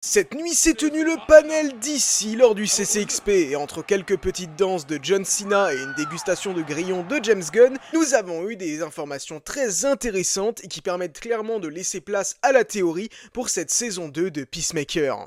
Cette nuit s'est tenu le panel d'ici lors du CCXP et entre quelques petites danses de John Cena et une dégustation de grillons de James Gunn, nous avons eu des informations très intéressantes et qui permettent clairement de laisser place à la théorie pour cette saison 2 de Peacemaker.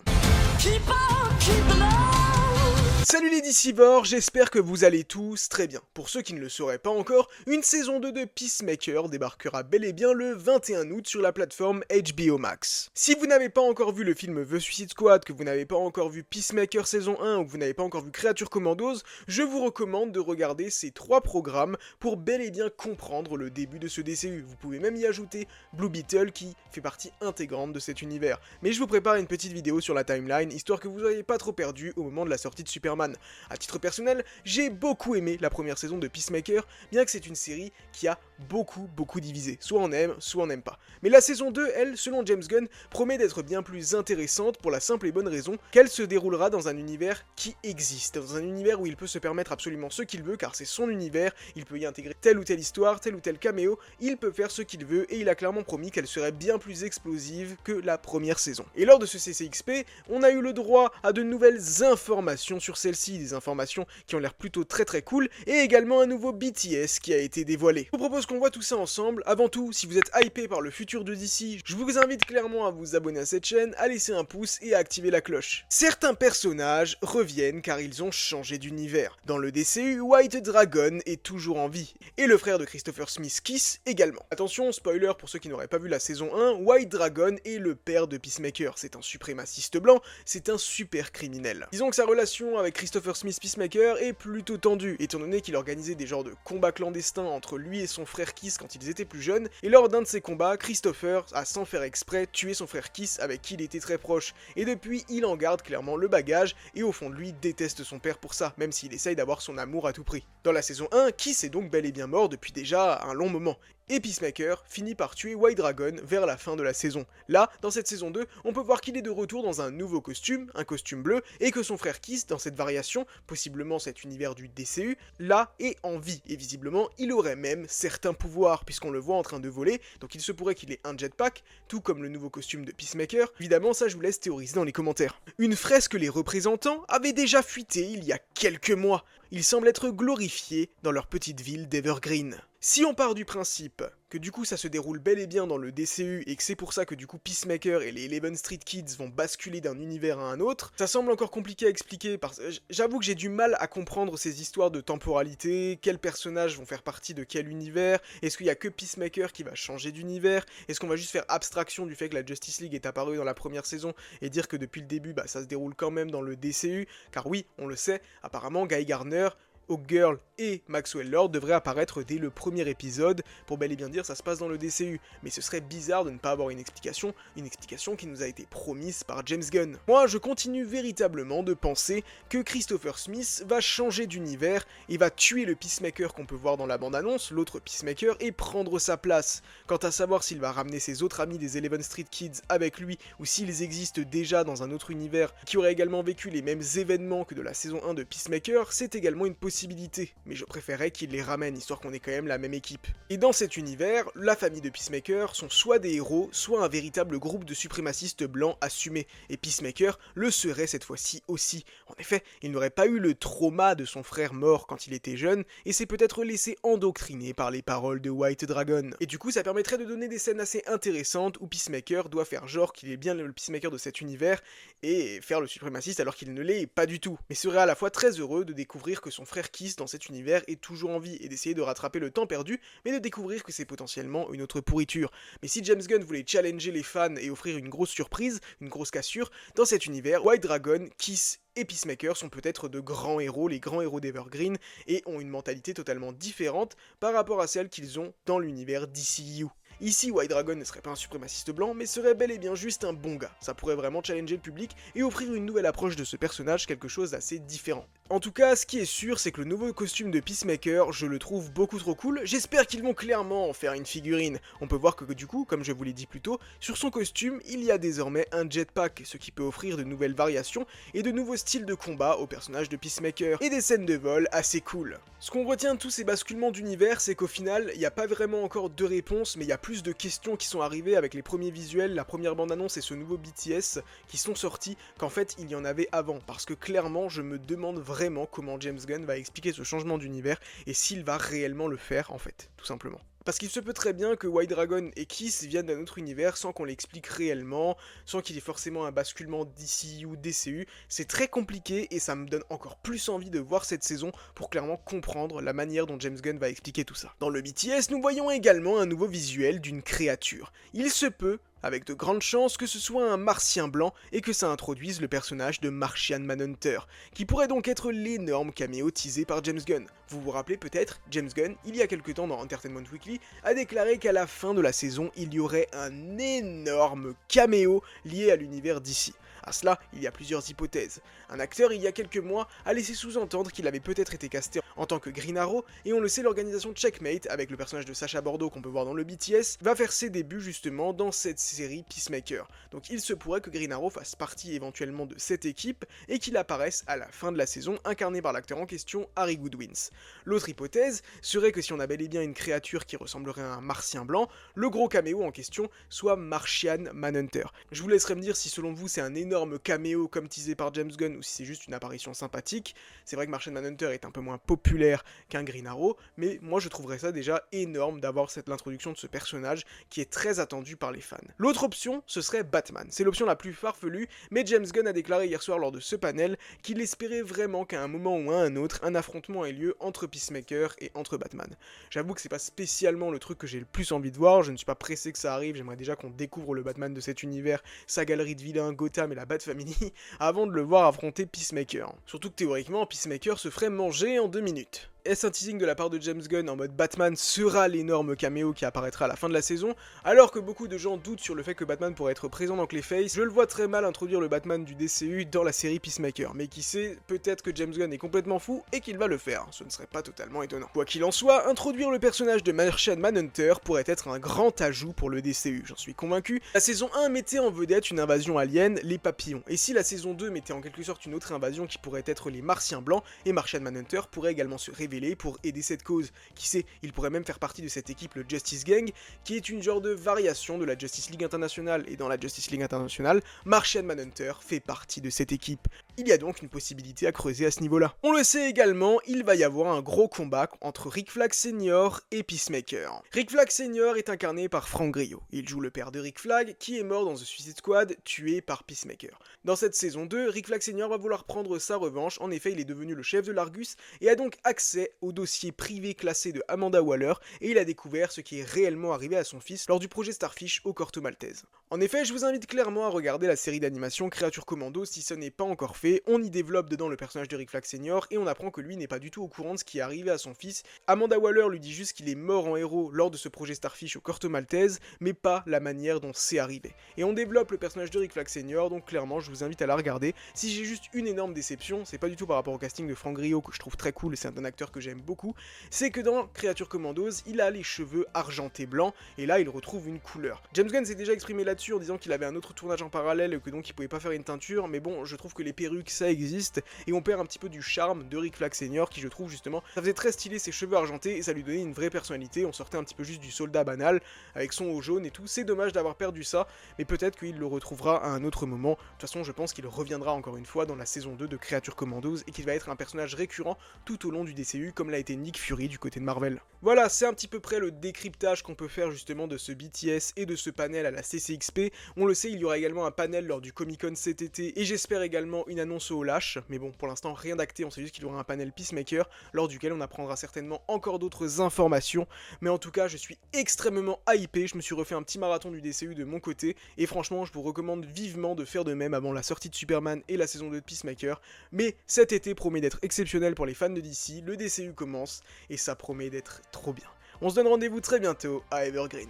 Salut les Dicivores, j'espère que vous allez tous très bien. Pour ceux qui ne le sauraient pas encore, une saison 2 de Peacemaker débarquera bel et bien le 21 août sur la plateforme HBO Max. Si vous n'avez pas encore vu le film The Suicide Squad, que vous n'avez pas encore vu Peacemaker saison 1 ou que vous n'avez pas encore vu Creature Commandos, je vous recommande de regarder ces 3 programmes pour bel et bien comprendre le début de ce DCU. Vous pouvez même y ajouter Blue Beetle qui fait partie intégrante de cet univers. Mais je vous prépare une petite vidéo sur la timeline, histoire que vous ne soyez pas trop perdu au moment de la sortie de Superman. A titre personnel, j'ai beaucoup aimé la première saison de Peacemaker, bien que c'est une série qui a beaucoup divisé. Soit on aime, soit on n'aime pas. Mais la saison 2, elle, selon James Gunn, promet d'être bien plus intéressante pour la simple et bonne raison qu'elle se déroulera dans un univers qui existe, dans un univers où il peut se permettre absolument ce qu'il veut, car c'est son univers, il peut y intégrer telle ou telle histoire, tel ou tel caméo, il peut faire ce qu'il veut, et il a clairement promis qu'elle serait bien plus explosive que la première saison. Et lors de ce CCXP, on a eu le droit à de nouvelles informations sur celle-ci, des informations qui ont l'air plutôt très cool, et également un nouveau BTS qui a été dévoilé. Je vous propose qu'on voit tout ça ensemble. Avant tout, si vous êtes hypé par le futur de DC, je vous invite clairement à vous abonner à cette chaîne, à laisser un pouce et à activer la cloche. Certains personnages reviennent car ils ont changé d'univers. Dans le DCU, White Dragon est toujours en vie, et le frère de Christopher Smith, Kiss, également. Attention, spoiler pour ceux qui n'auraient pas vu la saison 1, White Dragon est le père de Peacemaker. C'est un suprémaciste blanc, c'est un super criminel. Disons que sa relation avec Christopher Smith Peacemaker est plutôt tendue, étant donné qu'il organisait des genres de combats clandestins entre lui et son frère Kiss quand ils étaient plus jeunes, et lors d'un de ces combats, Christopher a sans faire exprès tué son frère Kiss avec qui il était très proche, et depuis il en garde clairement le bagage, et au fond de lui déteste son père pour ça, même s'il essaye d'avoir son amour à tout prix. Dans la saison 1, Kiss est donc bel et bien mort depuis déjà un long moment, et Peacemaker finit par tuer White Dragon vers la fin de la saison. Là, dans cette saison 2, on peut voir qu'il est de retour dans un nouveau costume, un costume bleu, et que son frère Kiss, dans cette variation, possiblement cet univers du DCU, là, est en vie, et visiblement, il aurait même certains pouvoirs, puisqu'on le voit en train de voler, donc il se pourrait qu'il ait un jetpack, tout comme le nouveau costume de Peacemaker. Évidemment, ça je vous laisse théoriser dans les commentaires. Une fresque les représentant avait déjà fuité il y a quelques mois. Ils semblent être glorifiés dans leur petite ville d'Evergreen. Si on part du principe que du coup ça se déroule bel et bien dans le DCU et que c'est pour ça que du coup Peacemaker et les 11 Street Kids vont basculer d'un univers à un autre, ça semble encore compliqué à expliquer parce que j'avoue que j'ai du mal à comprendre ces histoires de temporalité, quels personnages vont faire partie de quel univers, est-ce qu'il y a que Peacemaker qui va changer d'univers, est-ce qu'on va juste faire abstraction du fait que la Justice League est apparue dans la première saison et dire que depuis le début ça se déroule quand même dans le DCU, car oui, on le sait, apparemment Guy Gardner, Hawkgirl et Maxwell Lord devraient apparaître dès le premier épisode pour bel et bien dire ça se passe dans le DCU, mais ce serait bizarre de ne pas avoir une explication qui nous a été promise par James Gunn. Moi je continue véritablement de penser que Christopher Smith va changer d'univers et va tuer le Peacemaker qu'on peut voir dans la bande-annonce, l'autre Peacemaker, et prendre sa place. Quant à savoir s'il va ramener ses autres amis des 11 Street Kids avec lui ou s'ils existent déjà dans un autre univers qui aurait également vécu les mêmes événements que de la saison 1 de Peacemaker, c'est également une possibilité, mais je préférerais qu'il les ramène, histoire qu'on ait quand même la même équipe. Et dans cet univers, la famille de Peacemaker sont soit des héros, soit un véritable groupe de suprémacistes blancs assumés, et Peacemaker le serait cette fois-ci aussi. En effet, il n'aurait pas eu le trauma de son frère mort quand il était jeune, et s'est peut-être laissé endoctriner par les paroles de White Dragon. Et du coup, ça permettrait de donner des scènes assez intéressantes où Peacemaker doit faire genre qu'il est bien le Peacemaker de cet univers, et faire le suprémaciste alors qu'il ne l'est pas du tout. Mais serait à la fois très heureux de découvrir que son frère Kiss dans cet univers est toujours en vie et d'essayer de rattraper le temps perdu, mais de découvrir que c'est potentiellement une autre pourriture. Mais si James Gunn voulait challenger les fans et offrir une grosse surprise, une grosse cassure, dans cet univers, White Dragon, Kiss et Peacemaker sont peut-être de grands héros, les grands héros d'Evergreen, et ont une mentalité totalement différente par rapport à celle qu'ils ont dans l'univers DCU. Ici, White Dragon ne serait pas un suprémaciste blanc, mais serait bel et bien juste un bon gars. Ça pourrait vraiment challenger le public et offrir une nouvelle approche de ce personnage, quelque chose d'assez différent. En tout cas, ce qui est sûr, c'est que le nouveau costume de Peacemaker, je le trouve beaucoup trop cool. J'espère qu'ils vont clairement en faire une figurine. On peut voir que du coup, comme je vous l'ai dit plus tôt, sur son costume, il y a désormais un jetpack, ce qui peut offrir de nouvelles variations et de nouveaux styles de combat au personnage de Peacemaker, et des scènes de vol assez cool. Ce qu'on retient de tous ces basculements d'univers, c'est qu'au final, il n'y a pas vraiment encore de réponse, mais il y a plus plus de questions qui sont arrivées avec les premiers visuels, la première bande-annonce et ce nouveau BTS qui sont sortis qu'en fait il y en avait avant, parce que clairement je me demande vraiment comment James Gunn va expliquer ce changement d'univers et s'il va réellement le faire en fait, tout simplement. Parce qu'il se peut très bien que White Dragon et Kiss viennent d'un autre univers sans qu'on l'explique réellement, sans qu'il y ait forcément un basculement DCU ou DCU, c'est très compliqué et ça me donne encore plus envie de voir cette saison pour clairement comprendre la manière dont James Gunn va expliquer tout ça. Dans le BTS, nous voyons également un nouveau visuel d'une créature. Il se peut, avec de grandes chances, que ce soit un martien blanc et que ça introduise le personnage de Martian Manhunter, qui pourrait donc être l'énorme caméo teasé par James Gunn. Vous vous rappelez peut-être, James Gunn, il y a quelques temps dans Entertainment Weekly, a déclaré qu'à la fin de la saison, il y aurait un énorme caméo lié à l'univers d'ici. À cela, il y a plusieurs hypothèses. Un acteur, il y a quelques mois, a laissé sous-entendre qu'il avait peut-être été casté en tant que Green Arrow, et on le sait, l'organisation Checkmate, avec le personnage de Sacha Bordeaux qu'on peut voir dans le BTS, va faire ses débuts justement dans cette série Peacemaker. Donc il se pourrait que Green Arrow fasse partie éventuellement de cette équipe, et qu'il apparaisse à la fin de la saison, incarné par l'acteur en question, Harry Goodwins. L'autre hypothèse serait que si on a bel et bien une créature qui ressemblerait à un martien blanc, le gros caméo en question soit Martian Manhunter. Je vous laisserai me dire si selon vous c'est un énorme caméo comme teasé par James Gunn ou si c'est juste une apparition sympathique. C'est vrai que Martian Manhunter est un peu moins populaire qu'un Green Arrow, mais moi je trouverais ça déjà énorme d'avoir l'introduction de ce personnage qui est très attendu par les fans. L'autre option, ce serait Batman. C'est l'option la plus farfelue, mais James Gunn a déclaré hier soir lors de ce panel qu'il espérait vraiment qu'à un moment ou à un autre, un affrontement ait lieu entre Peacemaker et entre Batman. J'avoue que c'est pas spécialement le truc que j'ai le plus envie de voir, je ne suis pas pressé que ça arrive, j'aimerais déjà qu'on découvre le Batman de cet univers, sa galerie de vilains, Gotham et la Bat Family, avant de le voir affronter Peacemaker. Surtout que théoriquement, Peacemaker se ferait manger en 2 minutes. Est-ce un teasing de la part de James Gunn en mode Batman sera l'énorme caméo qui apparaîtra à la fin de la saison, alors que beaucoup de gens doutent sur le fait que Batman pourrait être présent dans Clayface? Je le vois très mal introduire le Batman du DCU dans la série Peacemaker, mais qui sait, peut-être que James Gunn est complètement fou et qu'il va le faire, ce ne serait pas totalement étonnant. Quoi qu'il en soit, introduire le personnage de Martian Manhunter pourrait être un grand ajout pour le DCU, j'en suis convaincu. La saison 1 mettait en vedette une invasion alien, les papillons, et si la saison 2 mettait en quelque sorte une autre invasion qui pourrait être les martiens blancs, et Martian Manhunter pourrait également se révéler pour aider cette cause. Qui sait, il pourrait même faire partie de cette équipe, le Justice Gang, qui est une genre de variation de la Justice League Internationale, et dans la Justice League Internationale, Martian Manhunter fait partie de cette équipe. Il y a donc une possibilité à creuser à ce niveau-là. On le sait également, il va y avoir un gros combat entre Rick Flag Sr. et Peacemaker. Rick Flag Sr. est incarné par Frank Grillo. Il joue le père de Rick Flag, qui est mort dans The Suicide Squad, tué par Peacemaker. Dans cette saison 2, Rick Flag Sr. va vouloir prendre sa revanche, en effet il est devenu le chef de l'Argus, et a donc accès au dossier privé classé de Amanda Waller, et il a découvert ce qui est réellement arrivé à son fils lors du projet Starfish au Corto Maltese. En effet, je vous invite clairement à regarder la série d'animation Créature Commando si ce n'est pas encore fait. On y développe dedans le personnage de Rick Flag Sr. et on apprend que lui n'est pas du tout au courant de ce qui est arrivé à son fils. Amanda Waller lui dit juste qu'il est mort en héros lors de ce projet Starfish au Corto Maltese, mais pas la manière dont c'est arrivé. Et on développe le personnage de Rick Flag Sr. donc clairement je vous invite à la regarder. Si j'ai juste une énorme déception, c'est pas du tout par rapport au casting de Frank Grillo que je trouve très cool, c'est un acteur que j'aime beaucoup, c'est que dans Créature Commandos, il a les cheveux argentés blancs, et là il retrouve une couleur. James Gunn s'est déjà exprimé là-dessus en disant qu'il avait un autre tournage en parallèle et que donc il pouvait pas faire une teinture, mais bon, je trouve que les perruques ça existe, et on perd un petit peu du charme de Rick Flag Sr. qui je trouve justement, ça faisait très stylé ses cheveux argentés, et ça lui donnait une vraie personnalité, on sortait un petit peu juste du soldat banal, avec son haut jaune et tout, c'est dommage d'avoir perdu ça, mais peut-être qu'il le retrouvera à un autre moment. De toute façon, je pense qu'il reviendra encore une fois dans la saison 2 de Créature Commandos, et qu'il va être un personnage récurrent tout au long du DCU, comme l'a été Nick Fury du côté de Marvel. Voilà, c'est un petit peu près le décryptage qu'on peut faire justement de ce BTS et de ce panel à la CCXP. On le sait, il y aura également un panel lors du Comic Con cet été, et j'espère également une annonce au Lash, mais bon, pour l'instant rien d'acté, on sait juste qu'il y aura un panel Peacemaker, lors duquel on apprendra certainement encore d'autres informations, mais en tout cas, je suis extrêmement hypé, je me suis refait un petit marathon du DCU de mon côté, et franchement, je vous recommande vivement de faire de même avant la sortie de Superman et la saison 2 de Peacemaker, mais cet été promet d'être exceptionnel pour les fans de DC, le DCU commence, et ça promet d'être trop bien. On se donne rendez-vous très bientôt à Evergreen.